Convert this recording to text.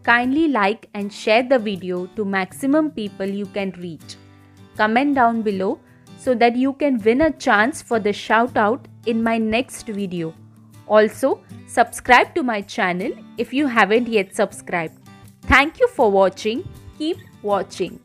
Kindly like and share the video to maximum people you can reach. Comment down below so that you can win a chance for the shout out in my next video. Also, subscribe to my channel if you haven't yet subscribed. Thank you for watching. Keep watching.